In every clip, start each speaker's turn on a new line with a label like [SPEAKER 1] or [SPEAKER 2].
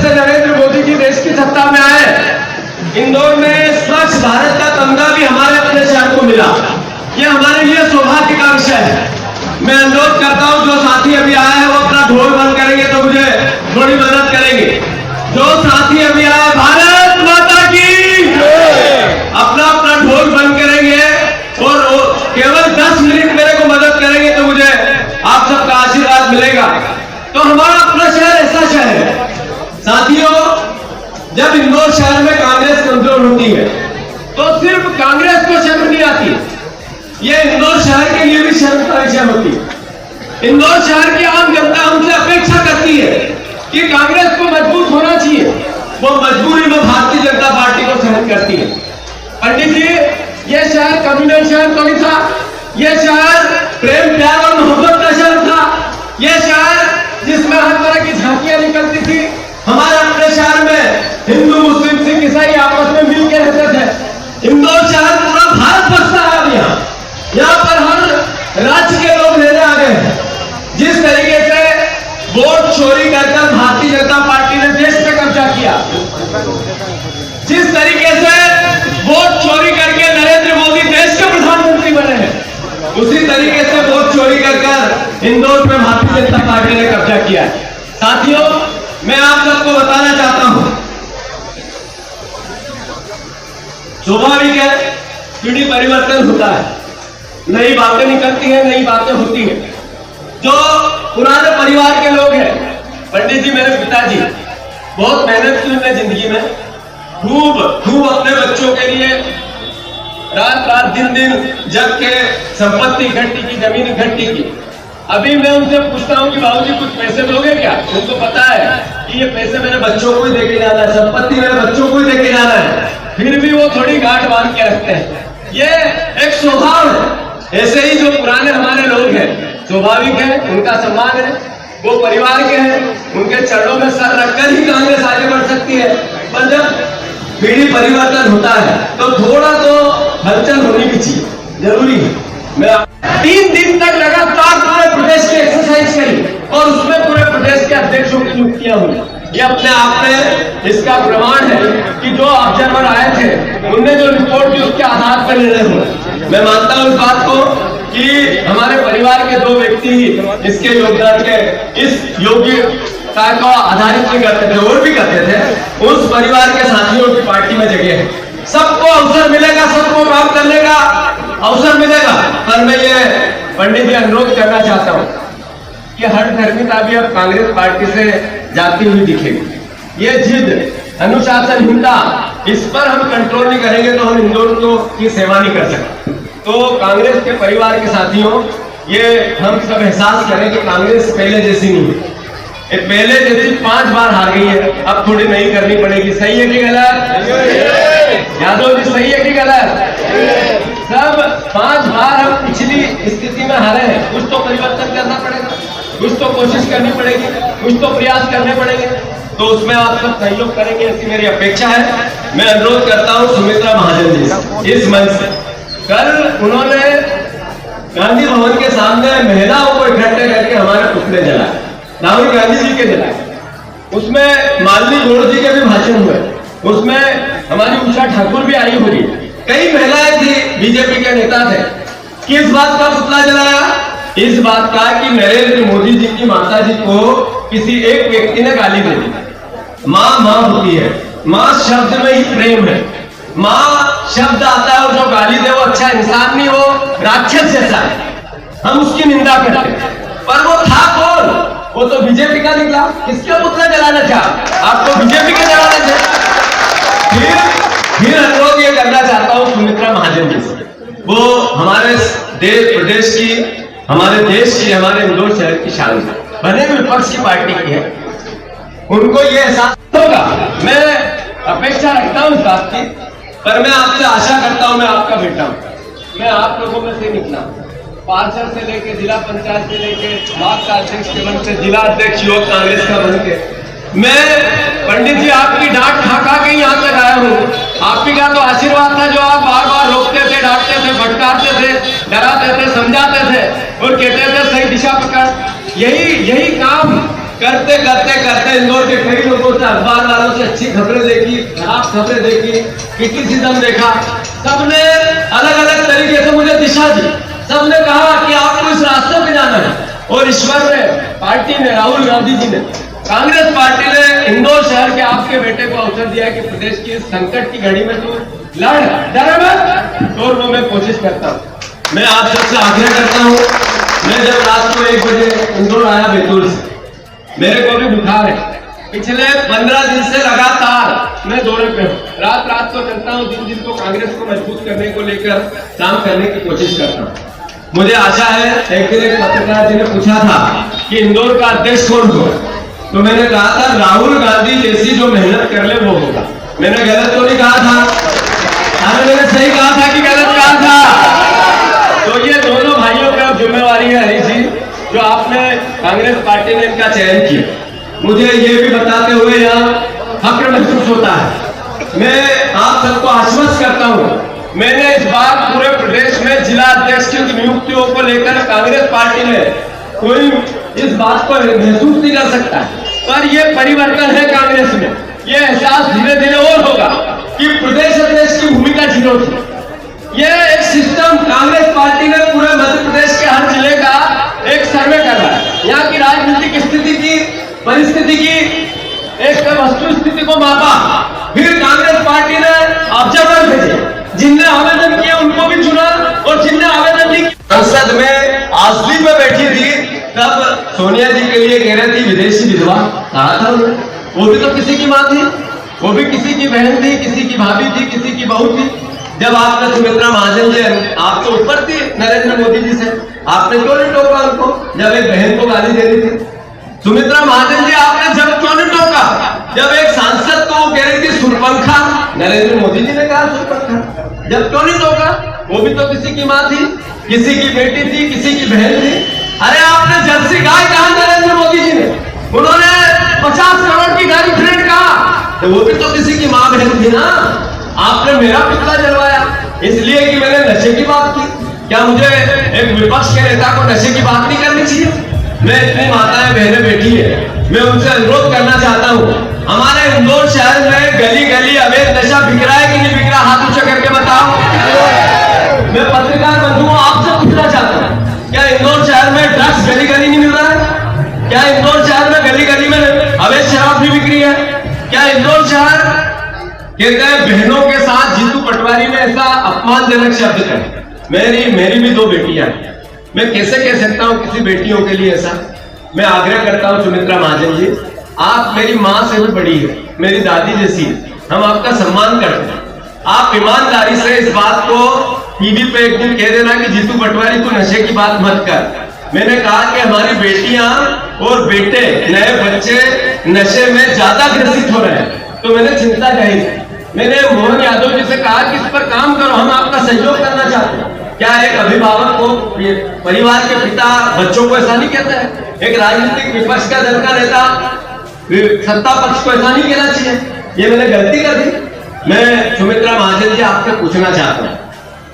[SPEAKER 1] से नरेंद्र मोदी जी देश की सत्ता में आए, इंदौर में स्वच्छ भारत का तमगा भी हमारे अपने शहर को मिला। ये हमारे लिए सौभाग्य का विषय है। मैं अनुरोध करता हूं, जो साथी अभी आया है वो अपना ढोल बंद करेंगे तो मुझे थोड़ी मदद करेंगे। जो साथी अभी आया, भारत माता की अपना अपना ढोल बंद करेंगे और केवल 10 मिनट मेरे को मदद करेंगे तो मुझे आप सबका आशीर्वाद मिलेगा। तो हमारा अपना शहर ऐसा शहर है साथियों, जब इंदौर शहर में कांग्रेस कमजोर होती है तो सिर्फ कांग्रेस को शर्म नहीं आती, ये इंदौर शहर के लिए भी शर्म का विषय होती है। इंदौर शहर की आम जनता हमसे अपेक्षा करती है कि कांग्रेस को मजबूत होना चाहिए, वो मजबूरी में भारतीय जनता पार्टी को सहन करती है। पंडित जी, ये शहर कम्युनल शहर तो नहीं था, ये शहर प्रेम प्यार और मोहब्बत का शहर था। ये शहर जिसमें हर तरह की झांकियां निकलती थी। हमारे अपने शहर में हिंदू मुस्लिम सिख ईसाई आपस में मिलकर रहते थे। इंदौर शहर पूरा भारत बसता है। अब यहाँ पर हर राज्य के लोग रहने आ गए हैं। जिस तरीके से वोट चोरी कर भारतीय जनता पार्टी ने देश पे कब्जा किया, जिस तरीके से वोट चोरी करके नरेंद्र मोदी देश के प्रधानमंत्री बने हैं, उसी तरीके से वोट चोरी कर इंदौर में भारतीय जनता पार्टी ने कब्जा किया है। साथियों, मैं आप सबको बताना चाहता हूं, स्वाभाविक है पीढ़ी परिवर्तन होता है, नई बातें निकलती हैं, नई बातें होती हैं। जो पुराने परिवार के लोग हैं, पंडित जी मेरे पिताजी बहुत मेहनत की उन्होंने जिंदगी में, खूब अपने बच्चों के लिए रात रात दिन दिन जग के संपत्ति इकट्ठी की, जमीन इकट्ठी की। अभी मैं उनसे पूछता हूं कि बाबूजी कुछ पैसे दोगे क्या? उनको पता है कि ये पैसे मेरे बच्चों को ही देके जाना है, संपत्ति मेरे बच्चों को ही देके जाना है, फिर भी वो थोड़ी गांठ बांध के रखते हैं। ये एक स्वभाव है। ऐसे ही जो पुराने हमारे लोग हैं, स्वाभाविक है उनका सम्मान है, वो परिवार के हैं, उनके चरणों में सर रखकर ही कांग्रेस आगे बढ़ सकती है। पर जब पीढ़ी परिवर्तन होता है तो थोड़ा तो हलचल होनी भी चाहिए, जरूरी है। मैं 3 दिन तक लगातार पूरे प्रदेश की एक्सरसाइज करी और उसमें पूरे प्रदेश के अध्यक्षों की नियुक्तियां हुई। ये अपने आप में इसका प्रमाण है कि जो ऑब्जर्वर आए थे उनने जो रिपोर्ट दी उसके आधार पर निर्णय हुआ। मैं मानता हूं इस बात को कि हमारे परिवार के 2 व्यक्ति ही इसके योगदान के इस योग्यता को आधारित नहीं करते थे, और भी करते थे। उस परिवार के साथियों की पार्टी में जगह है, सबको अवसर मिलेगा, सबको काम करने का अवसर मिलेगा। पर मैं ये पंडित जी अनुरोध करना चाहता हूँ कि हर धर्मिता भी अब कांग्रेस पार्टी से जाती हुई दिखेगी। ये जिद, अनुशासनहीनता, इस पर हम कंट्रोल नहीं करेंगे तो हम इंदौर की सेवा नहीं कर सकते। तो कांग्रेस के परिवार के साथियों, ये हम सब एहसास करें कि कांग्रेस पहले जैसी नहीं है। पहले जैसी 5 बार हार गई है, अब थोड़ी नई करनी पड़ेगी। सही है कि गलत? यादव जी सही है कि गलत? सब 5 बार हम पिछली स्थिति में हारे हैं, कुछ तो परिवर्तन करना पड़ेगा, कुछ तो कोशिश करनी पड़ेगी, कुछ तो प्रयास करने पड़ेंगे। तो उसमें आप सब सहयोग करेंगे ऐसी मेरी अपेक्षा है। मैं अनुरोध करता हूं सुमित्रा महाजन जी इस मंच से, कल उन्होंने गांधी भवन के सामने महिलाओं को इकट्ठे करके हमारे पुतले जलाए, राहुल गांधी जी के जलाए। उसमें मालनी गौड़ जी के भी भाषण हुए, उसमें हमारी उषा ठाकुर भी आई होगी, कई महिलाएं थी, बीजेपी के नेता थे। किस बात का पुतला जलाया? इस बात का कि नरेंद्र मोदी जी की माता जी को किसी एक व्यक्ति ने गाली दे दी। माँ माँ होती है, माँ शब्द में ही प्रेम है। माँ शब्द आता है और जो गाली दे वो अच्छा इंसान नहीं, वो राक्षस जैसा है, हम उसकी निंदा करते हैं। पर वो था कौन? वो तो बीजेपी का निकला। किसके पुतला जलाना चाहा? आपको बीजेपी के जलाना चाहा। फिर अनुरोध ये करना चाहता हूं सुमित्रा महाजन जी से, वो हमारे प्रदेश की, हमारे देश की, हमारे इंदौर शहर की शान है, भले विपक्ष की पार्टी की है, उनको ये एहसास होगा। मैं अपेक्षा रखता हूं इस बात की, पर मैं आपसे आशा करता हूं, मैं आपका बेटा हूं, मैं आप लोगों में से निकला, पार्षद से लेके जिला पंचायत से लेके ब्लॉक का अध्यक्ष के बन के जिला अध्यक्ष युवक कांग्रेस का बन के, मैं पंडित जी आपकी डांट खा खा के यहाँ तक आया हूँ। आप ही का तो आशीर्वाद था जो आप बार बार रोकते थे, डांटते थे, फटकारते थे, डराते थे, समझाते थे और कहते थे सही दिशा पकड़। यही काम करते करते करते इंदौर के कई लोगों से अखबार सबने देखी, क्रिटिसिज्म देखा, सबने अलग अलग तरीके से मुझे दिशा दी। सबने कहा कि आपको इस रास्ते पे जाना है। और ईश्वर ने, पार्टी ने, राहुल गांधी जी ने, कांग्रेस पार्टी ने इंदौर शहर के आपके बेटे को अवसर दिया कि प्रदेश की संकट की घड़ी में तू लड़, डरे मत। और वो मैं कोशिश करता हूँ। मैं आप सबसे आग्रह करता हूँ, मैं जब रात को 1 बजे इंदौर आया बैतूल से, मेरे को भी बुखार है। पिछले 15 दिन से लगातार मैं दौरे पे हूँ। रात रात को चलता हूँ, दिन को कांग्रेस को मजबूत करने को लेकर काम करने की कोशिश करता हूँ। मुझे आशा है, एक दिन एक पत्रकार जी ने पूछा था कि इंदौर का अध्यक्ष कौन हो, तो मैंने कहा था राहुल गांधी जैसी जो मेहनत कर ले वो होगा। मैंने गलत तो नहीं कहा था? अरे मैंने सही कहा था कि गलत कहा था? तो ये दोनों भाइयों का जिम्मेवारी है हरी जी, जो आपने कांग्रेस पार्टी ने इनका चयन किया। मुझे ये भी बताते हुए यहाँ फक्र महसूस होता है। मैं आप सबको आश्वस्त करता हूँ, मैंने इस बार पूरे प्रदेश में जिला अध्यक्ष की नियुक्तियों को लेकर कांग्रेस पार्टी ने कोई इस बात को महसूस नहीं कर सकता, पर यह परिवर्तन है कांग्रेस में। यह एहसास धीरे धीरे और होगा कि प्रदेश अध्यक्ष की भूमिका जीरो थी। यह एक सिस्टम कांग्रेस पार्टी ने पूरे मध्य प्रदेश के हर जिले का एक सर्वे करवा है, यहाँ की राजनीतिक स्थिति की, परिस्थिति की एक वस्तु स्थिति को मापा। फिर कांग्रेस पार्टी ने ऑब्जर्वर भेजे, जिनने आवेदन किया उनको भी चुना, और जिनने आवेदन नहीं किया। संसद में आसली में बैठी थी, तब सोनिया जी के लिए कह रही थी विदेशी विधवा, कहा था उन्होंने। वो भी तो किसी की मां थी, वो भी किसी की बहन थी, किसी की भाभी थी, किसी की बहू थी। जब आपने सुमित्रा महाजन जी, आप तो ऊपर थी नरेंद्र मोदी जी से, आपने क्यों नहीं टोका उनको जब एक बहन को गाली दे रही थी? सुमित्रा महाजन जी, आपने जब क्यों नहीं टोका जब एक सांसद को कह रही थी सुरपंखा? नरेंद्र मोदी जी ने कहा सुरपंखा, जब क्यों नहीं टोका? वो भी तो किसी की मां थी, किसी की बेटी थी, किसी की बहन थी। अरे आपने जर्सी गाय कहा नरेंद्र मोदी जी ने, उन्होंने 50 करोड़ की गाड़ी फ्रेंड कहा, तो वो भी तो किसी की मां बहन थी ना। आपने मेरा पिछला जलवाया इसलिए कि मैंने नशे की बात की। क्या मुझे एक विपक्ष के नेता को नशे की बात नहीं करनी चाहिए? मैं इतनी माताएं बहनें बैठी है, मैं उनसे अनुरोध करना चाहता हूँ, हमारे इंदौर शहर में गली गली अवैध नशा बिक रहा है कि नहीं बिक रहा? हाथ ऊंचा करके बताओ। मैं पत्रकार बंधु आपसे पूछना चाहता हूँ, क्या इंदौर शहर में ड्रग्स गली गली नहीं मिल रहा है? क्या इंदौर शहर में गली गली में अवैध शराब भी बिक रही है? क्या इंदौर शहर कहते हैं बहनों के साथ जीतू पटवारी ने ऐसा अपमानजनक शब्द कहे? मेरी भी 2 बेटियां हैं, मैं कैसे कह सकता हूं किसी बेटियों के लिए ऐसा? मैं आग्रह करता हूं सुमित्रा महाजन जी, आप मेरी मां से भी बड़ी है, मेरी दादी जैसी, हम आपका सम्मान करते हैं। आप ईमानदारी से इस बात को टीवी पे एक दिन कह देना कि जीतू पटवारी तू नशे की बात मत कर। मैंने कहा कि हमारी बेटियां और बेटे, नए बच्चे नशे में ज्यादा ग्रसित हो रहे हैं, तो मैंने चिंता जाहिर, मैंने मोहन यादव जी से कहा कि इस पर काम करो, हम आपका सहयोग करना चाहते हैं। क्या एक अभिभावक को, परिवार के पिता बच्चों को ऐसा नहीं कहता है? एक राजनीतिक विपक्ष का दल का नेता सत्ता पक्ष को ऐसा नहीं कहना चाहिए? ये मैंने गलती कर दी। मैं सुमित्रा महाजन जी आपसे पूछना चाहता हूँ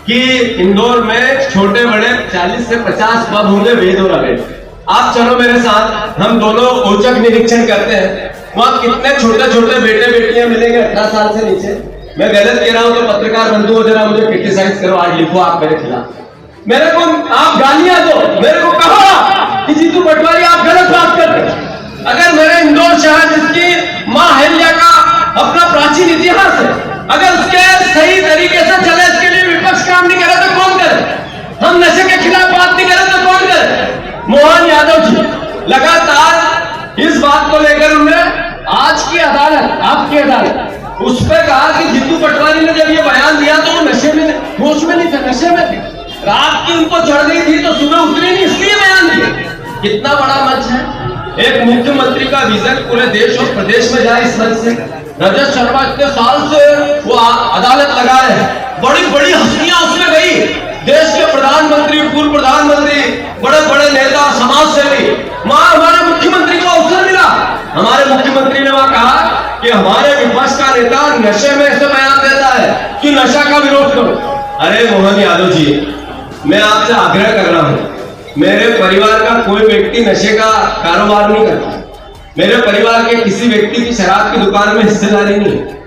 [SPEAKER 1] कि इंदौर में छोटे बड़े 40 से 50 पब होंगे वैध और अवैध। आप चलो मेरे साथ, हम दोनों औचक निरीक्षण करते हैं, वहां कितने छोटे छोटे बेटे बेटियां मिलेंगे 18 साल से नीचे? मैं गलत कह रहा हूं तो पत्रकार बंधुओं जरा मुझे क्रिटिसाइज करो, आज लिखो आप मेरे खिलाफ। मेरे को आप गालियां दो, मेरे को कहो कि जीतू पटवारी आप गलत बात करते हैं। अगर मेरे इंदौर शहर जिसकी मां अहिल्या का अपना प्राचीन इतिहास है, अगर उसके सही तरीके से चले, इसके लिए विपक्ष काम नहीं करे तो कौन करे? हम नशे के खिलाफ बात नहीं करे तो कौन करे? मोहन यादव जी लगातार इस बात को लेकर उन्होंने आज की अदालत, आपकी अदालत, उस पर कहा कि जीतू पटवारी ने जब ये बयान दिया तो वो नशे में, होश में नहीं थे, नशे में थे, रात की उनको चढ़ गई थी तो सुबह उतरी नहीं, इसलिए बयान दिया। कितना बड़ा मंच है, एक मुख्यमंत्री का विजन पूरे देश और प्रदेश में जाए इस मंच से। रजत शर्मा इतने साल से वो अदालत लगाए हैं, बड़ी बड़ी हस्तियां उसमें गई, देश के प्रधानमंत्री, पूर्व प्रधानमंत्री, बड़े बड़े नेता, समाज सेवी, वहां हमारे मुख्यमंत्री को अवसर मिला। हमारे मुख्यमंत्री ने वहां कहा कि हमारे विपक्ष का नेता नशे में ऐसे बयान देता है कि नशा का विरोध करो। अरे मोहन यादव जी, मैं आपसे आग्रह कर रहा हूं, मेरे परिवार का कोई व्यक्ति नशे का कारोबार नहीं करता, मेरे परिवार के किसी व्यक्ति की शराब की दुकान में हिस्सेदारी नहीं है।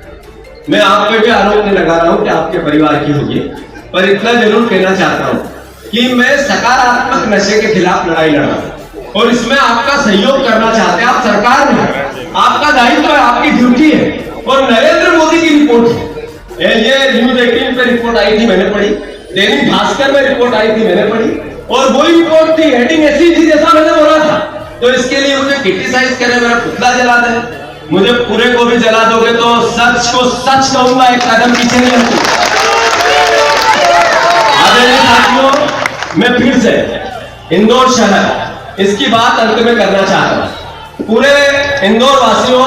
[SPEAKER 1] मैं आप पे भी आरोप नहीं लगा रहा हूं कि आपके परिवार की होगी, पर इतना जरूर कहना चाहता हूं कि मैं सकारात्मक नशे के खिलाफ लड़ाई लड़ रहा हूं और इसमें आपका सहयोग करना चाहते हैं। आप सरकार में, आपका दायित्व है, आपकी ड्यूटी है। और नरेंद्र मोदी की रिपोर्ट है, ये न्यूज 18 पे रिपोर्ट आई थी, मैंने पढ़ी, दैनिक भास्कर में रिपोर्ट आई थी, मैंने पढ़ी, और वही रिपोर्ट थी, हेडिंग ऐसी थी जैसा मैंने बोला था। तो इसके लिए मुझे क्रिटिसाइज करें, मेरा पुतला जला दें, मुझे पूरे को भी जला दोगे तो सच को सच कहूंगा, एक कदम पीछे नहीं हटूंगा। आदरणीय साथियों, मैं फिर से इंदौर शहर, इसकी बात अंत में करना चाहता हूं। पूरे इंदौर वासियों